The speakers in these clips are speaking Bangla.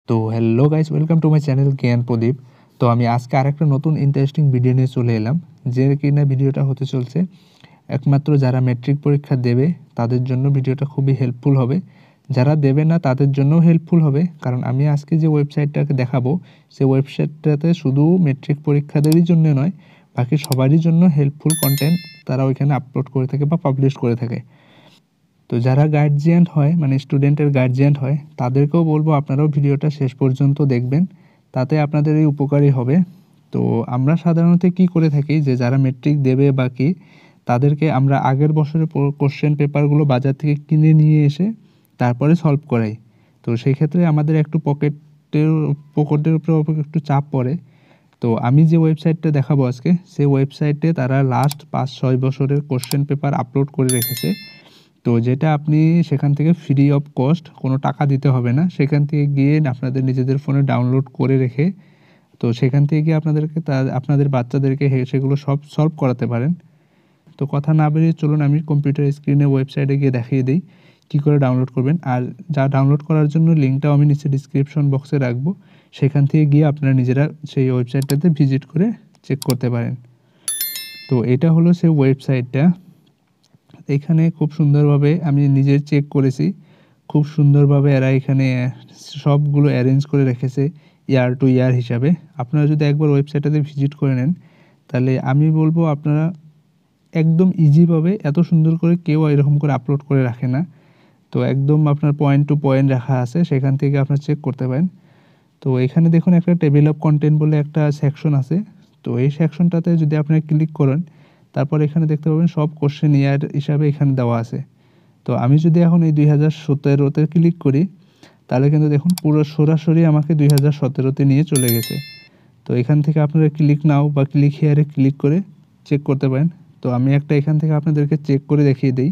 তো hello guys, welcome to my channel জ্ঞান প্রদীপ। তো আমি আজকে আরেকটা নতুন ইন্টারেস্টিং ভিডিও নিয়ে চলে এলাম, যে কিনা ভিডিওটা হতে চলছে একমাত্র যারা ম্যাট্রিক পরীক্ষা দেবে তাদের জন্য ভিডিওটা খুবই হেল্পফুল হবে। যারা দেবে না তাদের জন্যও হেল্পফুল হবে, কারণ আমি আজকে যে ওয়েবসাইটটাকে দেখাবো সেই ওয়েবসাইটটাতে শুধু ম্যাট্রিক পরীক্ষাদেরই জন্য নয়, বাকি সবারই জন্য হেল্পফুল কন্টেন্ট তারা ওইখানে আপলোড করে থাকে বা পাবলিশ করে থাকে। তো যারা গার্জিয়ান হয়, মানে স্টুডেন্টের গার্জিয়ান হয়, তাদেরকেও বলবো আপনারাও ভিডিওটা শেষ পর্যন্ত দেখবেন, তাতে আপনাদের এই উপকারী হবে। তো আমরা সাধারণত কি করে থাকি, যে যারা মেট্রিক দেবে বা কি, তাদেরকে আমরা আগের বছরের কোশ্চেন পেপারগুলো বাজার থেকে কিনে নিয়ে এসে তারপরে সলভ করাই। তো সেই ক্ষেত্রে আমাদের একটু পকেটের উপরে একটু চাপ পড়ে। তো আমি যে ওয়েবসাইটটা দেখাবো আজকে, সেই ওয়েবসাইটে তারা লাস্ট 5-6 বছরের কোশ্চেন পেপার আপলোড করে রেখেছে। তো যেটা আপনি সেখান থেকে ফ্রি অফ কস্ট, কোনো টাকা দিতে হবে না, সেখান থেকে গিয়ে আপনাদের নিজেদের ফোনে ডাউনলোড করে রেখে, তো সেখান থেকে গিয়ে আপনাদের বাচ্চাদেরকে সেগুলো সব সলভ করাতে পারেন। তো কথা না বেরিয়ে চলুন আমি কম্পিউটার স্ক্রিনে ওয়েবসাইটে গিয়ে দেখিয়ে দিই কী করে ডাউনলোড করবেন। আর যা ডাউনলোড করার জন্য লিঙ্কটাও আমি নিচে ডিসক্রিপশন বক্সে রাখবো, সেখান থেকে গিয়ে আপনারা নিজেরা সেই ওয়েবসাইটটাতে ভিজিট করে চেক করতে পারেন। তো এটা হলো সেই ওয়েবসাইটটা। এখানে খুব সুন্দরভাবে আমি নিজে চেক করেছি, খুব সুন্দরভাবে এরা এখানে সবগুলো অ্যারেঞ্জ করে রেখেছে ইয়ার টু ইয়ার হিসাবে। আপনারা যদি একবার ওয়েবসাইটটাতে ভিজিট করে নেন, তাহলে আমি বলবো আপনারা একদম ইজিভাবে, এত সুন্দর করে কেউ এরকম করে আপলোড করে রাখে না। তো একদম আপনার পয়েন্ট টু পয়েন্ট রাখা আছে, সেখান থেকে আপনার চেক করতে পারেন। তো এখানে দেখুন একটা টেবিল অফ কন্টেন্ট বলে একটা সেকশন আছে। তো এই সেকশনটাতে যদি আপনারা ক্লিক করেন, তারপর এখানে দেখতে পাবেন সব কোশ্চেন ইয়ার হিসাবে এখানে দেওয়া আছে। তো আমি যদি এখন এই 2017-তে ক্লিক করি, তাহলে কিন্তু দেখুন পুরো সরাসরি আমাকে 2017-তে নিয়ে চলে গেছে। তো এখান থেকে আপনারা ক্লিক নাও বা ক্লিক হিয়ারে ক্লিক করে চেক করতে পারেন। তো আমি একটা এখান থেকে আপনাদেরকে চেক করে দেখিয়ে দিই।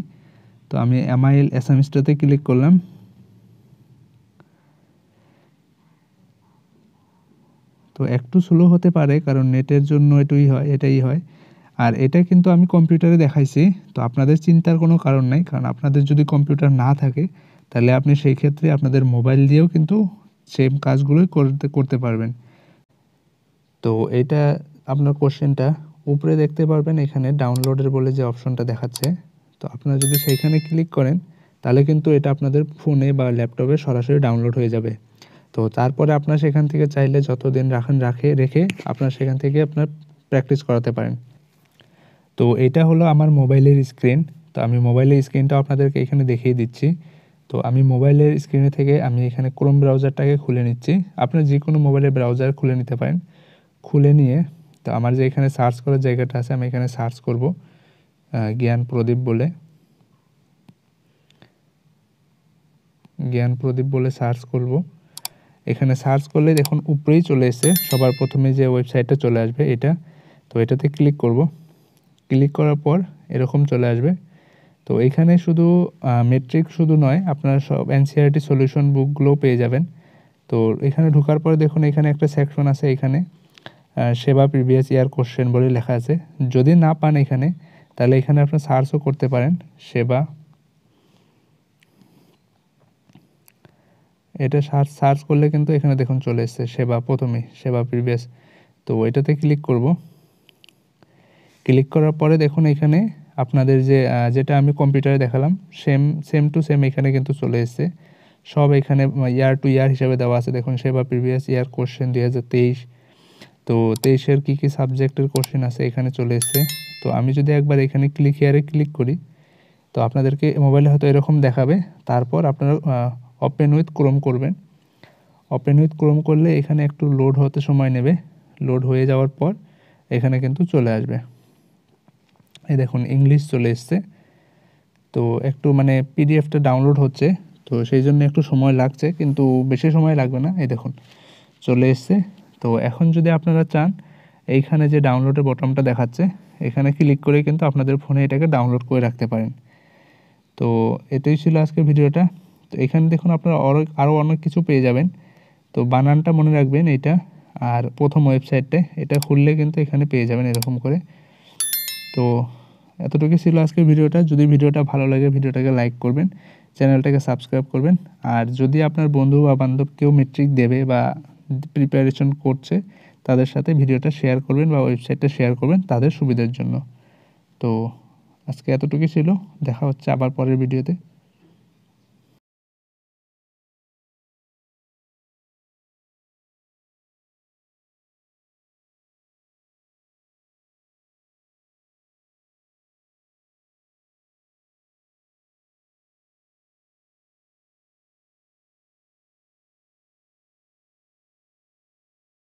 তো আমি MIL অ্যাসামিসটাতে ক্লিক করলাম। তো একটু স্লো হতে পারে, কারণ নেটের জন্য এটাই হয়। আর এটা কিন্তু আমি কম্পিউটারে দেখাইছি। তো আপনাদের চিন্তার কোনো কারণ নাই, কারণ আপনাদের যদি কম্পিউটার না থাকে, তাহলে আপনি সেই ক্ষেত্রে আপনাদের মোবাইল দিয়েও কিন্তু সেম কাজগুলোই করতে পারবেন। তো এটা আপনার কোশ্চেনটা উপরে দেখতে পারবেন, এখানে ডাউনলোডের বলে যে অপশনটা দেখাচ্ছে। তো আপনারা যদি সেইখানে ক্লিক করেন, তাহলে কিন্তু এটা আপনাদের ফোনে বা ল্যাপটপে সরাসরি ডাউনলোড হয়ে যাবে। তো তারপরে আপনার সেখান থেকে চাইলে যতদিন রেখে আপনার সেখান থেকে আপনার প্র্যাকটিস করাতে পারেন। তো এটা হলো আমার মোবাইলের স্ক্রিন। তো আমি মোবাইলের স্ক্রিনটাও আপনাদেরকে এখানে দেখিয়ে দিচ্ছি। তো আমি মোবাইলের স্ক্রিনে থেকে আমি এখানে ক্রোম ব্রাউজারটাকে খুলে নিচ্ছি। আপনার যে কোনো মোবাইলের ব্রাউজার খুলে নিতে পারেন। খুলে নিয়ে, তো আমার যে এখানে সার্চ করার জায়গাটা আছে, আমি এখানে সার্চ করব জ্ঞান প্রদীপ বলে সার্চ করব। এখানে সার্চ করলে দেখুন উপরেই চলে এসেছে, সবার প্রথমে যে ওয়েবসাইটটা চলে আসবে এটা। তো এটাতে ক্লিক করব। ক্লিক করার পর এরকম চলে আসবে। তো এখানে শুধু মেট্রিক শুধু নয়, আপনারা সব NCERT সলিউশন বুকগুলোও পেয়ে যাবেন। তো এখানে ঢোকার পরে দেখুন এখানে একটা সেকশন আছে, এখানে সেবা প্রিভিয়াস ইয়ার কোশ্চেন বলে লেখা আছে। যদি না পান এখানে, তাহলে এখানে আপনার সার্চও করতে পারেন সেবা। এটা সার্চ করলে কিন্তু এখানে দেখুন চলে এসছে সেবা, প্রথমে সেবা প্রিভিয়াস। তো এটাতে ক্লিক করব। ক্লিক করার পরে দেখুন এখানে আপনাদের যেটা আমি কম্পিউটারে দেখালাম, সেম টু সেম এখানে কিন্তু চলে এসছে। সব এখানে ইয়ার টু ইয়ার হিসাবে দেওয়া আছে। দেখুন সেবা প্রিভিয়াস ইয়ার কোশ্চেন 2023। তো 23-এর কী কী সাবজেক্টের কোশ্চেন আছে এখানে চলে এসছে। তো আমি যদি একবার এখানে ক্লিক করি, তো আপনাদেরকে মোবাইলে হয়তো এরকম দেখাবে। তারপর আপনারা ওপেন উইথ ক্রোম করবেন। ওপেন উইথ ক্রোম করলে এখানে একটু লোড হতে সময় নেবে। লোড হয়ে যাওয়ার পর এখানে কিন্তু চলে আসবে। এই দেখুন ইংলিশ চলে এসছে। তো একটু মানে পিডিএফটা ডাউনলোড হচ্ছে, তো সেই জন্য একটু সময় লাগছে, কিন্তু বেশি সময় লাগবে না। এই দেখুন চলে এসছে। তো এখন যদি আপনারা চান, এইখানে যে ডাউনলোডের বটনটা দেখাচ্ছে, এখানে ক্লিক করে কিন্তু আপনাদের ফোনে এটাকে ডাউনলোড করে রাখতে পারেন। তো এটাই ছিল আজকের ভিডিওটা। তো এখানে দেখুন আপনারা আরও অনেক কিছু পেয়ে যাবেন। তো বানানটা মনে রাখবেন এটা, আর প্রথম ওয়েবসাইটটা এটা খুললে কিন্তু এখানে পেয়ে যাবেন এরকম করে। তো এতটুকুই ছিল আজকের ভিডিওটা। যদি ভিডিওটা ভালো লাগে ভিডিওটাকে লাইক করবেন, চ্যানেলটাকে সাবস্ক্রাইব করবেন। আর যদি আপনার বন্ধু বা বান্ধব কেউ মেট্রিক দেবে বা প্রিপারেশন করছে, তাদের সাথে ভিডিওটা শেয়ার করবেন বা ওয়েবসাইটটা শেয়ার করবেন তাদের সুবিধার জন্য। তো আজকে এতটুকুই ছিল। দেখা হচ্ছে আবার পরের ভিডিওতে।